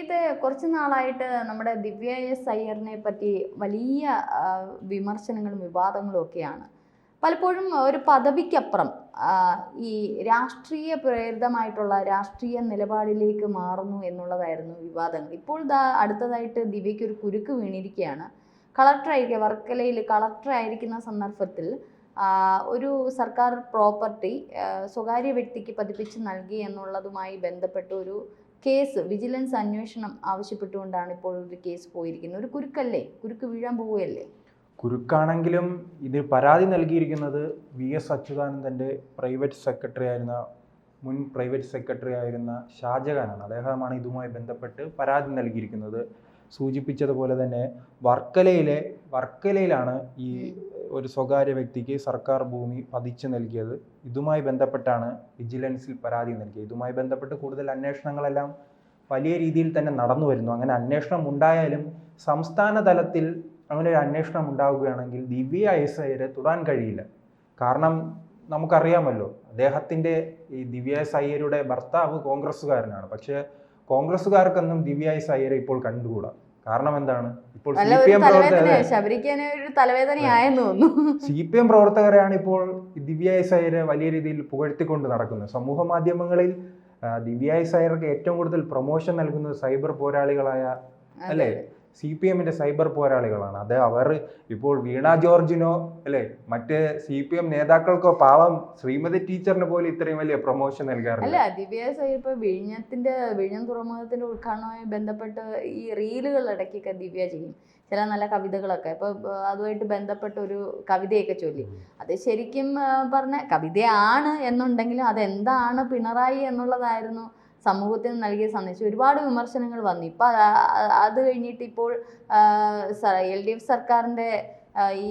ഇപ്പോഴത്തെ കുറച്ച് നാളായിട്ട് നമ്മുടെ ദിവ്യ എസ് അയ്യറിനെ പറ്റി വലിയ വിമർശനങ്ങളും വിവാദങ്ങളും ഒക്കെയാണ്. പലപ്പോഴും ഒരു പദവിക്കപ്പുറം ഈ രാഷ്ട്രീയ പ്രേരിതമായിട്ടുള്ള രാഷ്ട്രീയ നിലപാടിലേക്ക് മാറുന്നു എന്നുള്ളതായിരുന്നു വിവാദങ്ങൾ. ഇപ്പോൾ അടുത്തതായിട്ട് ദിവ്യയ്ക്ക് ഒരു കുരുക്ക് വീണിരിക്കുകയാണ്. കളക്ടറായിരിക്കുക, വർക്കലയിൽ കളക്ടറായിരിക്കുന്ന സന്ദർഭത്തിൽ ഒരു സർക്കാർ പ്രോപ്പർട്ടി സ്വകാര്യ വ്യക്തിക്ക് പതിപ്പിച്ച് നൽകി എന്നുള്ളതുമായി ബന്ധപ്പെട്ട ഒരു കേസ് വിജിലൻസ് അന്വേഷണം ആവശ്യപ്പെട്ടുകൊണ്ടാണ് ഇപ്പോൾ ഒരു കേസ് പോയിരിക്കുന്നത്. ഒരു കുരുക്കല്ലേ, കുരുക്ക് വീഴാൻ പോവുകയല്ലേ? കുരുക്കാണെങ്കിലും ഇത് പരാതി നൽകിയിരിക്കുന്നത് VS അച്യുതാനന്ദൻ്റെ മുൻ പ്രൈവറ്റ് സെക്രട്ടറി ആയിരുന്ന ഷാജഹാനാണ്. അദ്ദേഹമാണ് ഇതുമായി ബന്ധപ്പെട്ട് പരാതി നൽകിയിരിക്കുന്നത്. സൂചിപ്പിച്ചതുപോലെ തന്നെ വർക്കലയിലാണ് ഈ ഒരു സ്വകാര്യ വ്യക്തിക്ക് സർക്കാർ ഭൂമി പതിച്ചു നൽകിയത്. ഇതുമായി ബന്ധപ്പെട്ടാണ് വിജിലൻസിൽ പരാതി നൽകിയത്. ഇതുമായി ബന്ധപ്പെട്ട് കൂടുതൽ അന്വേഷണങ്ങളെല്ലാം വലിയ രീതിയിൽ തന്നെ നടന്നു വരുന്നു. അങ്ങനെ അന്വേഷണം ഉണ്ടായാലും സംസ്ഥാന തലത്തിൽ അങ്ങനെ ഒരു അന്വേഷണം ഉണ്ടാവുകയാണെങ്കിൽ ദിവ്യ എസ് അയ്യരെ തൊടാൻ കഴിയില്ല. കാരണം നമുക്കറിയാമല്ലോ, ഈ ദിവ്യ എസ് അയ്യരുടെ ഭർത്താവ് കോൺഗ്രസ്സുകാരനാണ്. പക്ഷേ കോൺഗ്രസ്സുകാർക്കൊന്നും ദിവ്യ എസ് അയ്യരെ ഇപ്പോൾ കണ്ടുകൂടാ. കാരണം എന്താണ്? ഇപ്പോൾ CPM പ്രവർത്തകരെയാണ് ഇപ്പോൾ ദിവ്യ എസ് അയ്യരെ വലിയ രീതിയിൽ പുകഴ്ത്തിക്കൊണ്ട് നടക്കുന്നത്. സമൂഹ മാധ്യമങ്ങളിൽ ദിവ്യ എസ് അയ്യർക്ക് ഏറ്റവും കൂടുതൽ പ്രൊമോഷൻ നൽകുന്നത് സൈബർ പോരാളികളായ CPM-ന്റെ സൈബർ പോരാളികളാണ്. അവർ ഇപ്പോൾ വീണ ജോർജിനോ മറ്റ് CPM നേതാക്കൾക്കോ പാവം ശ്രീമതി ടീച്ചറിന് പോലും ഇത്രയും വലിയ പ്രൊമോഷൻ നൽകാറില്ല. ദിവ്യ എസ് അയ്യർ ഇപ്പൊ വിഴിഞ്ഞം തുറമുഖത്തിന്റെ ഉദ്ഘാടനവുമായി ബന്ധപ്പെട്ട് ഈ റീലുകൾ ഇടയ്ക്കൊക്കെ ദിവ്യ ചെയ്യും. ചില നല്ല കവിതകളൊക്കെ ഇപ്പൊ അതുമായിട്ട് ബന്ധപ്പെട്ട ഒരു കവിതയൊക്കെ ചൊല്ലി. അത് ശരിക്കും പറഞ്ഞ കവിതയാണ് എന്നുണ്ടെങ്കിലും അതെന്താണ് പിണറായി എന്നുള്ളതായിരുന്നു സമൂഹത്തിന് നൽകിയ സന്ദേശം. ഒരുപാട് വിമർശനങ്ങൾ വന്നു. ഇപ്പം അത് കഴിഞ്ഞിട്ട് ഇപ്പോൾ LDF സർക്കാരിൻ്റെ ഈ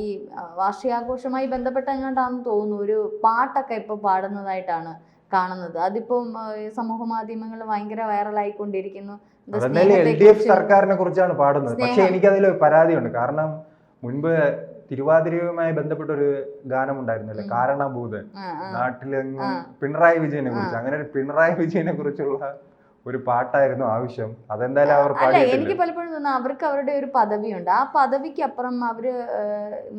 വാർഷികാഘോഷവുമായി ബന്ധപ്പെട്ട എങ്ങാണ്ടാണെന്ന് തോന്നുന്നു ഒരു പാട്ടൊക്കെ ഇപ്പോൾ പാടുന്നതായിട്ടാണ് കാണുന്നത്. അതിപ്പം സമൂഹ മാധ്യമങ്ങളിൽ ഭയങ്കര വൈറലായിക്കൊണ്ടിരിക്കുന്നു. LDF സർക്കാരിനെ കുറിച്ചാണ് പാടുന്നത്. പക്ഷെ എനിക്കതിൽ പരാതിയുണ്ട്. കാരണം മുൻപ് തിരുവാതിരയുമായി ബന്ധപ്പെട്ട ഒരു ഗാനം ഉണ്ടായിരുന്നല്ലേ, കാരണഭൂതൻ, നാട്ടിലെങ്ങും പിണറായി വിജയനെ കുറിച്ച്. അങ്ങനെ ഒരു പിണറായി വിജയനെ കുറിച്ചുള്ള ഒരു പാട്ടായിരുന്നു ആവശ്യം. അതെന്തായാലും അവർ എനിക്ക് പലപ്പോഴും തോന്നുന്നു അവർക്ക് അവരുടെ ഒരു പദവിയുണ്ട്. ആ പദവിക്ക് അപ്പുറം അവര്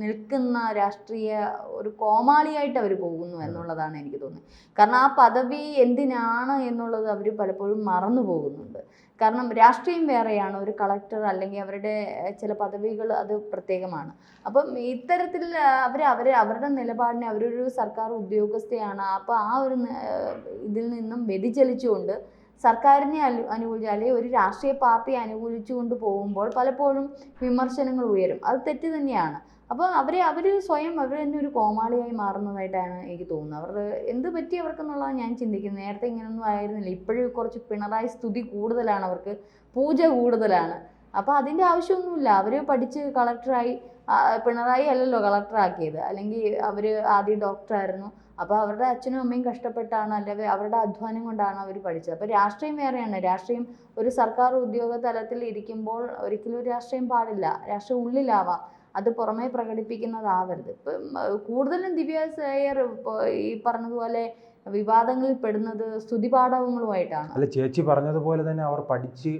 നിൽക്കുന്ന രാഷ്ട്രീയ ഒരു കോമാളിയായിട്ട് അവർ പോകുന്നു എന്നുള്ളതാണ് എനിക്ക് തോന്നുന്നത്. കാരണം ആ പദവി എന്തിനാണ് എന്നുള്ളത് അവർ പലപ്പോഴും മറന്നു പോകുന്നുണ്ട്. കാരണം രാഷ്ട്രീയം വേറെയാണ്, ഒരു കളക്ടർ അല്ലെങ്കിൽ അവരുടെ ചില പദവികൾ അത് പ്രത്യേകമാണ്. അപ്പം ഇത്തരത്തിൽ അവരുടെ നിലപാടിനെ, അവരൊരു സർക്കാർ ഉദ്യോഗസ്ഥയാണ്. അപ്പോൾ ആ ഒരു ഇതിൽ നിന്നും വ്യതിചലിച്ചുകൊണ്ട് സർക്കാരിനെ അനുകൂലിച്ച് അല്ലെങ്കിൽ ഒരു രാഷ്ട്രീയ പാർട്ടിയെ അനുകൂലിച്ചുകൊണ്ട് പോകുമ്പോൾ പലപ്പോഴും വിമർശനങ്ങൾ ഉയരും. അത് തെറ്റ് തന്നെയാണ്. അപ്പോൾ അവർ സ്വയം അവർ തന്നെ ഒരു കോമാളിയായി മാറുന്നതായിട്ടാണ് എനിക്ക് തോന്നുന്നത്. അവർ എന്ത് പറ്റി അവർക്കെന്നുള്ളതാണ് ഞാൻ ചിന്തിക്കുന്നത്. നേരത്തെ ഇങ്ങനെയൊന്നും ആയിരുന്നില്ല. ഇപ്പോഴും കുറച്ച് പിണറായി സ്തുതി കൂടുതലാണ്, അവർക്ക് പൂജ കൂടുതലാണ്. അപ്പോൾ അതിൻ്റെ ആവശ്യമൊന്നുമില്ല. അവർ പഠിച്ച് കളക്ടറായി, പിണറായി അല്ലല്ലോ കളക്ടറാക്കിയത്, അല്ലെങ്കിൽ അവർ ആദ്യം ഡോക്ടറായിരുന്നു. അപ്പോൾ അവരുടെ അച്ഛനും അമ്മയും കഷ്ടപ്പെട്ടാണ്, അല്ലെങ്കിൽ അവരുടെ അധ്വാനം കൊണ്ടാണ് അവർ പഠിച്ചത്. അപ്പോൾ രാഷ്ട്രീയം വേറെയാണ്. രാഷ്ട്രീയം ഒരു സർക്കാർ ഉദ്യോഗ തലത്തിൽ ഇരിക്കുമ്പോൾ ഒരിക്കലും ഒരു രാഷ്ട്രീയം പാടില്ല. രാഷ്ട്രീയം ഉള്ളിലാവാം, അത് പുറമേ പ്രകടിപ്പിക്കുന്നതാവരുത്. ഇപ്പം കൂടുതലും ദിവ്യ എസ് അയ്യർ ഈ പറഞ്ഞതുപോലെ വിവാദങ്ങളിൽ പെടുന്നത് സ്തുതിപാഠവുങ്ങളുമായിട്ടാണ്. അല്ല, ചേച്ചി പറഞ്ഞതുപോലെ തന്നെ അവർ പഠിച്ച്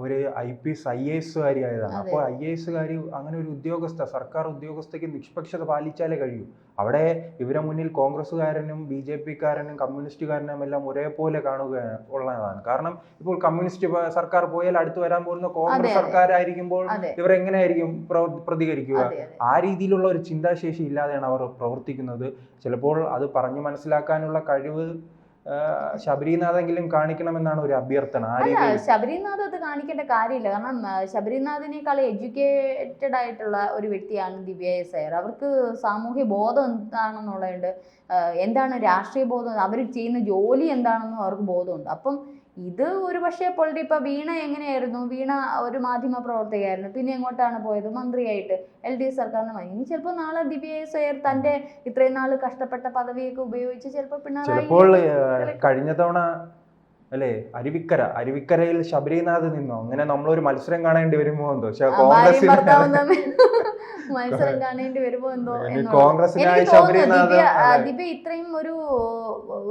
ഒരു IPS IAS ആയതാണ്. അപ്പോൾ IAS അങ്ങനെ ഒരു സർക്കാർ ഉദ്യോഗസ്ഥയ്ക്ക് നിഷ്പക്ഷത പാലിച്ചാലേ കഴിയൂ. അവിടെ ഇവരെ മുന്നിൽ കോൺഗ്രസ്സുകാരനും BJP-കാരനും കമ്മ്യൂണിസ്റ്റുകാരനും എല്ലാം ഒരേപോലെ കാണുക ഉള്ളതാണ്. കാരണം ഇപ്പോൾ കമ്മ്യൂണിസ്റ്റ് സർക്കാർ പോയാൽ അടുത്ത് വരാൻ പോകുന്ന കോൺഗ്രസ് സർക്കാരായിരിക്കുമ്പോൾ ഇവരെങ്ങനെയായിരിക്കും പ്രതികരിക്കുക? ആ രീതിയിലുള്ള ഒരു ചിന്താശേഷി ഇല്ലാതെയാണ് അവർ പ്രവർത്തിക്കുന്നത്. ചിലപ്പോൾ അത് പറഞ്ഞു മനസ്സിലാക്കാനുള്ള കഴിവ് ശബരിനാഥെങ്കിലും കാണിക്കണമെന്നാണ് ഒരു അഭ്യർത്ഥന. ശബരിനാഥ് അത് കാണിക്കേണ്ട കാര്യമില്ല. കാരണം ശബരിനാഥിനേക്കാൾ എഡ്യൂക്കേറ്റഡ് ആയിട്ടുള്ള ഒരു വ്യക്തിയാണ് ദിവ്യ എസ് അയ്യർ. അവർക്ക് സാമൂഹ്യ ബോധം എന്താണെന്നുള്ളതുണ്ട്, എന്താണ് രാഷ്ട്രീയ ബോധം, അവർ ചെയ്യുന്ന ജോലി എന്താണെന്നും അവർക്ക് ബോധമുണ്ട്. അപ്പം ഇത് ഒരു പക്ഷേ ഇപ്പം വീണ എങ്ങനെയായിരുന്നു? വീണ ഒരു മാധ്യമ പ്രവർത്തകയായിരുന്നു, പിന്നെ എങ്ങോട്ടാണ് പോയത്? മന്ത്രിയായിട്ട് LDF സർക്കാരിന്. ഇനി ചിലപ്പോൾ നാളെ ദിവ്യ എസ് അയ്യർ തൻ്റെ ഇത്രയും നാൾ കഷ്ടപ്പെട്ട പദവിയൊക്കെ ഉപയോഗിച്ച് ചിലപ്പോൾ കഴിഞ്ഞ തവണ അല്ലേ? അരുവിക്കരയിൽ ശബരിനാഥ് നിന്നോ? അങ്ങനെ നമ്മളൊരു മത്സരം കാണേണ്ടി വരുമോ എന്തോ. പക്ഷെ ഭാര്യയും ഭർത്താവും കോൺഗ്രസിന് തമ്മിൽ മത്സരം കാണേണ്ടി വരുമോ എന്തോ എന്നുള്ളത്. കോൺഗ്രസിനായി എനിക്ക് തോന്നുന്നു ശബരിനാഥ് ദിവ്യ ഇത്രയും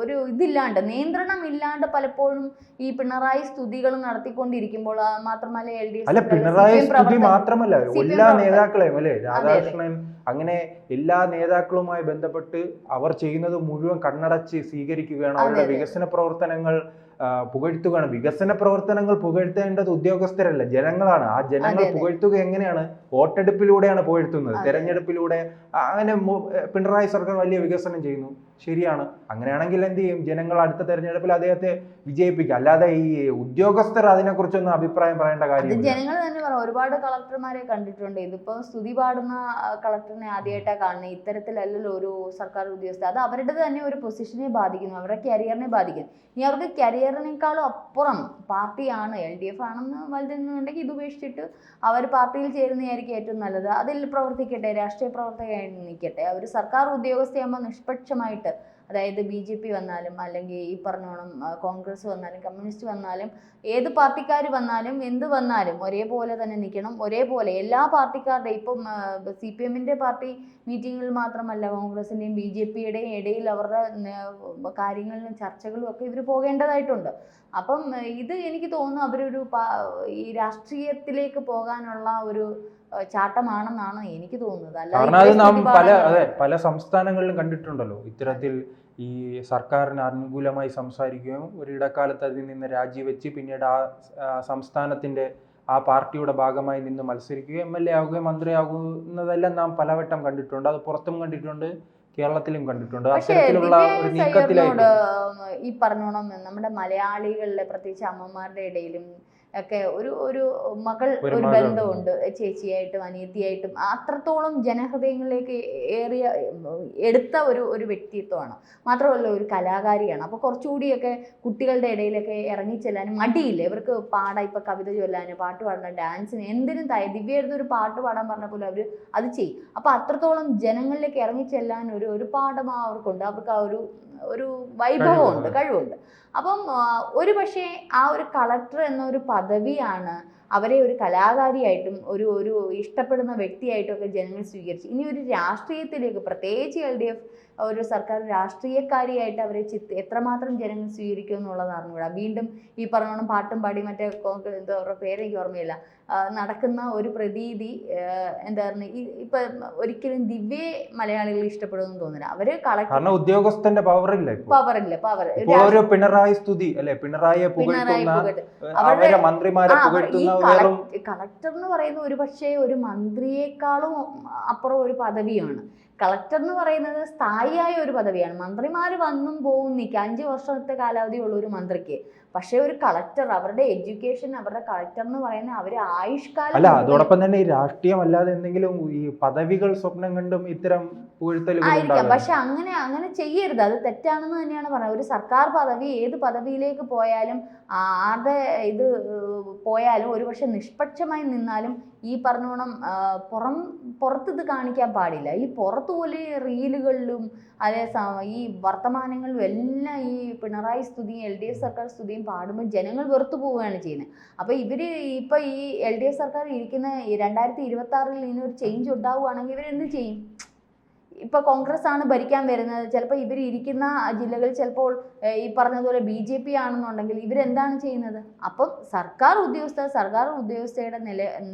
ഒരു ഇതില്ലാണ്ട്, നിയന്ത്രണം ഇല്ലാണ്ട് പലപ്പോഴും ഈ പിണറായി സ്തുതികൾ നടത്തിക്കൊണ്ടിരിക്കുമ്പോൾ, മാത്രമല്ല അല്ല, പിണറായി സ്തുതി പ്രവർത്തകർ മാത്രമല്ല എല്ലാ നേതാക്കളെയും അല്ലെ, അതെ. രാധാകൃഷ്ണൻ അങ്ങനെ എല്ലാ നേതാക്കളുമായി ബന്ധപ്പെട്ട് അവർ ചെയ്യുന്നത് മുഴുവൻ കണ്ണടച്ച് സ്വീകരിക്കുകയാണ്. അവരുടെ വികസന പ്രവർത്തനങ്ങൾ പുകഴ്ത്തുകയാണ്. വികസന പ്രവർത്തനങ്ങൾ പുകഴ്ത്തേണ്ടത് ഉദ്യോഗസ്ഥരല്ല, ജനങ്ങളാണ്. ആ ജനങ്ങൾ പുകഴ്ത്തുക എങ്ങനെയാണ്? വോട്ടെടുപ്പിലൂടെയാണ് പുകഴ്ത്തുന്നത്, തെരഞ്ഞെടുപ്പിലൂടെ. അങ്ങനെ പിണറായി സർക്കാർ വലിയ വികസനം ചെയ്യുന്നു, ശരിയാണ്. അങ്ങനെയാണെങ്കിൽ എന്ത് ചെയ്യും? ജനങ്ങൾ അടുത്ത തെരഞ്ഞെടുപ്പിൽ അദ്ദേഹത്തെ വിജയിപ്പിക്കുക. അല്ലാതെ ഈ ഉദ്യോഗസ്ഥർ അതിനെക്കുറിച്ചൊന്നും അഭിപ്രായം പറയേണ്ട കാര്യം. ജനങ്ങൾ തന്നെ പറയാം. ഒരുപാട് കളക്ടർമാരെ കണ്ടിട്ടുണ്ട്. ഇതിപ്പോ സ്തുതി പാടുന്ന കളക്ടറിനെ ആദ്യമായിട്ടാണ് കാണുന്നത്. ഇത്തരത്തിലല്ലല്ലോ ഒരു സർക്കാർ ഉദ്യോഗസ്ഥർ. അത് അവരുടെ തന്നെ ഒരു പൊസിഷനെ ബാധിക്കുന്നു, അവരുടെ കരിയറിനെ ബാധിക്കും. ഇനി അവർക്ക് കരിയറിനേക്കാളും അപ്പുറം പാർട്ടിയാണ്, LDF ആണെന്ന് വലുതെന്നുണ്ടെങ്കിൽ ഇത് ഉപേക്ഷിച്ചിട്ട് അവർ പാർട്ടിയിൽ ചേരുന്നതായിരിക്കും ഏറ്റവും നല്ലത്. അതിൽ പ്രവർത്തിക്കട്ടെ, രാഷ്ട്രീയ പ്രവർത്തകയായി നിൽക്കട്ടെ. അവർ സർക്കാർ ഉദ്യോഗസ്ഥയാകുമ്പോൾ നിഷ്പക്ഷമായിട്ട്, അതായത് BJP വന്നാലും അല്ലെങ്കിൽ ഈ പറഞ്ഞോണം കോൺഗ്രസ് വന്നാലും കമ്മ്യൂണിസ്റ്റ് വന്നാലും ഏത് പാർട്ടിക്കാർ വന്നാലും എന്ത് വന്നാലും ഒരേപോലെ തന്നെ നിൽക്കണം. ഒരേപോലെ എല്ലാ പാർട്ടിക്കാരുടെയും, ഇപ്പം CPM-ന്റെ പാർട്ടി മീറ്റിങ്ങുകളിൽ മാത്രമല്ല കോൺഗ്രസിൻ്റെയും BJP-യുടെയും ഇടയിൽ അവരുടെ കാര്യങ്ങളിലും ചർച്ചകളും ഒക്കെ ഇവർ പോകേണ്ടതായിട്ടുണ്ട്. അപ്പം ഇത് എനിക്ക് തോന്നുന്നു അവരൊരു ഈ രാഷ്ട്രീയത്തിലേക്ക് പോകാനുള്ള ഒരു ചാട്ടമാണെന്നാണ് എനിക്ക് തോന്നുന്നത്. കാരണം അത് നാം പല സംസ്ഥാനങ്ങളിലും കണ്ടിട്ടുണ്ടല്ലോ. ഇത്തരത്തിൽ ഈ സർക്കാരിന് അനുകൂലമായി സംസാരിക്കുകയും ഒരു ഇടക്കാലത്ത് അതിൽ നിന്ന് രാജിവെച്ച് പിന്നീട് ആ സംസ്ഥാനത്തിന്റെ ആ പാർട്ടിയുടെ ഭാഗമായി നിന്ന് മത്സരിക്കുകയും MLA ആവുകയും മന്ത്രിയാകുന്നതെല്ലാം നാം പലവട്ടം കണ്ടിട്ടുണ്ട്. അത് പുറത്തും കണ്ടിട്ടുണ്ട്, കേരളത്തിലും കണ്ടിട്ടുണ്ട്. അത്തരത്തിലുള്ള ഒരു നീക്കത്തിലായിട്ട് ഈ പറഞ്ഞോണം നമ്മുടെ മലയാളികളുടെ പ്രത്യേകിച്ച് അമ്മമാരുടെ ഇടയിലും ഒക്കെ ഒരു മകൾ ഒരു ബന്ധമുണ്ട്, ചേച്ചിയായിട്ടും അനിയത്തിയായിട്ടും. അത്രത്തോളം ജനഹൃദയങ്ങളിലേക്ക് എടുത്ത ഒരു വ്യക്തിത്വമാണ്. മാത്രമല്ല ഒരു കലാകാരിയാണ്. അപ്പോൾ കുറച്ചുകൂടിയൊക്കെ കുട്ടികളുടെ ഇടയിലൊക്കെ ഇറങ്ങിച്ചെല്ലാനും മടിയില്ല ഇവർക്ക്. ഇപ്പൊ കവിത ചൊല്ലാനും പാട്ട് പാടാനും ഡാൻസിന് എന്തിനും ദിവ്യയായിരുന്നു. ഒരു പാട്ട് പാടാൻ പറഞ്ഞപ്പോൾ അവർ അത് ചെയ്യും. അപ്പോൾ അത്രത്തോളം ജനങ്ങളിലേക്ക് ഇറങ്ങിച്ചെല്ലാൻ ഒരു പാഠം അവർക്കുണ്ട്. അവർക്ക് ആ ഒരു വൈഭവമുണ്ട്, കഴിവുണ്ട്. അപ്പം ഒരു പക്ഷേ ആ ഒരു കളക്ടർ എന്നൊരു പദവിയാണ് അവരെ ഒരു കലാകാരിയായിട്ടും ഒരു ഇഷ്ടപ്പെടുന്ന വ്യക്തിയായിട്ടും ഒക്കെ ജനങ്ങൾ സ്വീകരിച്ചു. ഇനി ഒരു രാഷ്ട്രീയത്തിലേക്ക്, പ്രത്യേകിച്ച് LDF ഒരു സർക്കാർ രാഷ്ട്രീയക്കാരിയായിട്ട് അവരെ എത്രമാത്രം ജനങ്ങൾ സ്വീകരിക്കും എന്നുള്ളത് അറിഞ്ഞുകൂടാ. വീണ്ടും ഈ പറഞ്ഞോണം പാട്ടും പാടി മറ്റേ എന്താ അവരുടെ പേരെനിക്ക് ഓർമ്മയില്ല, നടക്കുന്ന ഒരു പ്രതീതി എന്താ പറയുക, ഇപ്പൊ ഒരിക്കലും ദിവ്യയെ മലയാളികൾ ഇഷ്ടപ്പെടുമെന്ന് തോന്നുന്നില്ല. അവര് കളക്ടർ ഉദ്യോഗസ്ഥന്റെ പവർ പിണറായി സ്തുതി അല്ലെ, പിണറായി മന്ത്രിമാരെ കളക്ടർ എന്ന് പറയുന്ന ഒരു പക്ഷേ ഒരു മന്ത്രിയേക്കാളും അപ്പുറം ഒരു പദവിയാണ്. കളക്ടർ എന്ന് പറയുന്നത് സ്ഥായിയായ ഒരു പദവിയാണ്. മന്ത്രിമാർ വന്നും പോവും നിൽക്കുക, 5 വർഷത്തെ കാലാവധിയുള്ള ഒരു മന്ത്രിക്ക്. പക്ഷെ ഒരു കളക്ടർ, അവരുടെ എഡ്യൂക്കേഷൻ, അവരുടെ കളക്ടർ എന്ന് പറയുന്നത് അവര് ആയുഷ്കാലം അല്ല. അതോടൊപ്പം തന്നെ ഈ രാഷ്ട്രീയം അല്ലാതെ എന്തെങ്കിലും ഈ പദവികൾ സ്വപ്നം കണ്ടും ഇത്തരം ആയിരിക്കാം. പക്ഷെ അങ്ങനെ ചെയ്യരുത്, അത് തെറ്റാണെന്ന് തന്നെയാണ് പറയുന്നത്. ഒരു സർക്കാർ പദവി ഏത് പദവിയിലേക്ക് പോയാലും ആരുടെ ഇത് പോയാലും ഒരു പക്ഷെ നിഷ്പക്ഷമായി നിന്നാലും ഈ പറഞ്ഞോണം പുറത്തിത് കാണിക്കാൻ പാടില്ല. ഈ പുറത്തുപോലെ റീലുകളിലും അതേ ഈ വർത്തമാനങ്ങളിലും എല്ലാം ഈ പിണറായി സ്തുതിയും LDF സർക്കാർ സ്തുതിയും പാടുമ്പോൾ ജനങ്ങൾ വെറുത്തു പോവുകയാണ് ചെയ്യുന്നത്. അപ്പോൾ ഇപ്പൊ ഈ LDF സർക്കാർ ഇരിക്കുന്ന 2026 ഇതിനൊരു ചേഞ്ച് ഉണ്ടാവുകയാണെങ്കിൽ ഇവരെന്ത് ചെയ്യും? ഇപ്പൊ കോൺഗ്രസ് ആണ് ഭരിക്കാൻ വരുന്നത്. ചിലപ്പോൾ ഇവർ ഇരിക്കുന്ന ജില്ലകളിൽ ചിലപ്പോൾ ഈ പറഞ്ഞതുപോലെ BJP ആണെന്നുണ്ടെങ്കിൽ ഇവരെന്താണ് ചെയ്യുന്നത്? അപ്പം സർക്കാർ ഉദ്യോഗസ്ഥയുടെ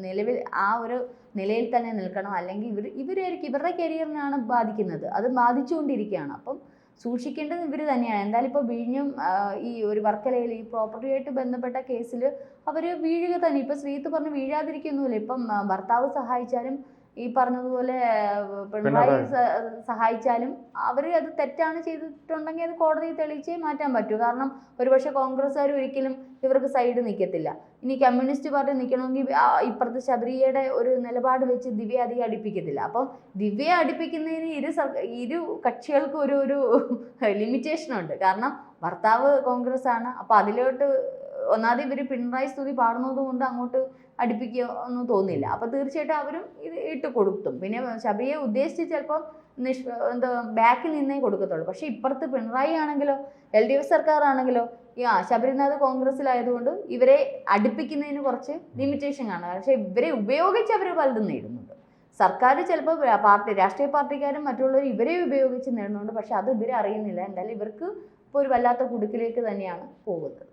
നിലവിൽ ആ ഒരു നിലയിൽ തന്നെ നിൽക്കണം. അല്ലെങ്കിൽ ഇവരായിരിക്കും ഇവരുടെ കരിയറിനാണ് ബാധിക്കുന്നത്, അത് ബാധിച്ചുകൊണ്ടിരിക്കുകയാണ്. അപ്പം സൂക്ഷിക്കേണ്ടത് ഇവർ തന്നെയാണ്. എന്തായാലും ഇപ്പോൾ വിഴിഞ്ഞും ഈ ഒരു വർക്കലയിൽ ഈ പ്രോപ്പർട്ടിയായിട്ട് ബന്ധപ്പെട്ട കേസിൽ അവർ വീഴുക തന്നെ. ഇപ്പം ശ്രീത്ത് പറഞ്ഞ് വീഴാതിരിക്കുന്നില്ല. ഇപ്പം ഭർത്താവ് സഹായിച്ചാലും ഈ പറഞ്ഞതുപോലെ പിണറായി സഹായിച്ചാലും അവർ അത് തെറ്റാണ് ചെയ്തിട്ടുണ്ടെങ്കിൽ അത് കോടതിയിൽ തെളിയിച്ചേ മാറ്റാൻ പറ്റൂ. കാരണം ഒരുപക്ഷെ കോൺഗ്രസ്സുകാർ ഒരിക്കലും ഇവർക്ക് സൈഡ് നിൽക്കത്തില്ല. ഇനി കമ്മ്യൂണിസ്റ്റ് പാർട്ടി നിൽക്കണമെങ്കിൽ ഇപ്പുറത്ത് ശബരിയുടെ ഒരു നിലപാട് വെച്ച് ദിവ്യ അധികം അടുപ്പിക്കത്തില്ല. അപ്പം ദിവ്യയെ അടുപ്പിക്കുന്നതിന് ഇരു കക്ഷികൾക്കും ഒരു ലിമിറ്റേഷൻ ഉണ്ട്. കാരണം ഭർത്താവ് കോൺഗ്രസ് ആണ്. അപ്പം അതിലോട്ട് ഒന്നാമത് ഇവർ പിണറായി സ്തുതി പാടുന്നത് കൊണ്ട് അങ്ങോട്ട് അടുപ്പിക്കുക ഒന്നും തോന്നില്ല. അപ്പോൾ തീർച്ചയായിട്ടും അവരും ഇത് ഇട്ട് കൊടുത്തും. പിന്നെ ശബരിയെ ഉദ്ദേശിച്ച് ചിലപ്പം എന്താ ബാക്കിൽ നിന്നേ കൊടുക്കത്തുള്ളൂ. പക്ഷേ ഇപ്പുറത്ത് പിണറായി ആണെങ്കിലോ LDF സർക്കാർ ആണെങ്കിലോ ശബരിനാഥ് കോൺഗ്രസ്സിലായതുകൊണ്ട് ഇവരെ അടുപ്പിക്കുന്നതിന് കുറച്ച് ലിമിറ്റേഷൻ കാണുക. പക്ഷേ ഇവരെ ഉപയോഗിച്ച് അവർ പലതും നേടുന്നുണ്ട്. സർക്കാർ ചിലപ്പോൾ രാഷ്ട്രീയ പാർട്ടിക്കാരും മറ്റുള്ളവർ ഇവരെ ഉപയോഗിച്ച് നേടുന്നുണ്ട്. പക്ഷെ അത് ഇവരെ അറിയുന്നില്ല. എന്തായാലും ഇവർക്ക് ഇപ്പോൾ ഒരു വല്ലാത്ത കുടുക്കിലേക്ക് തന്നെയാണ് പോകുന്നത്.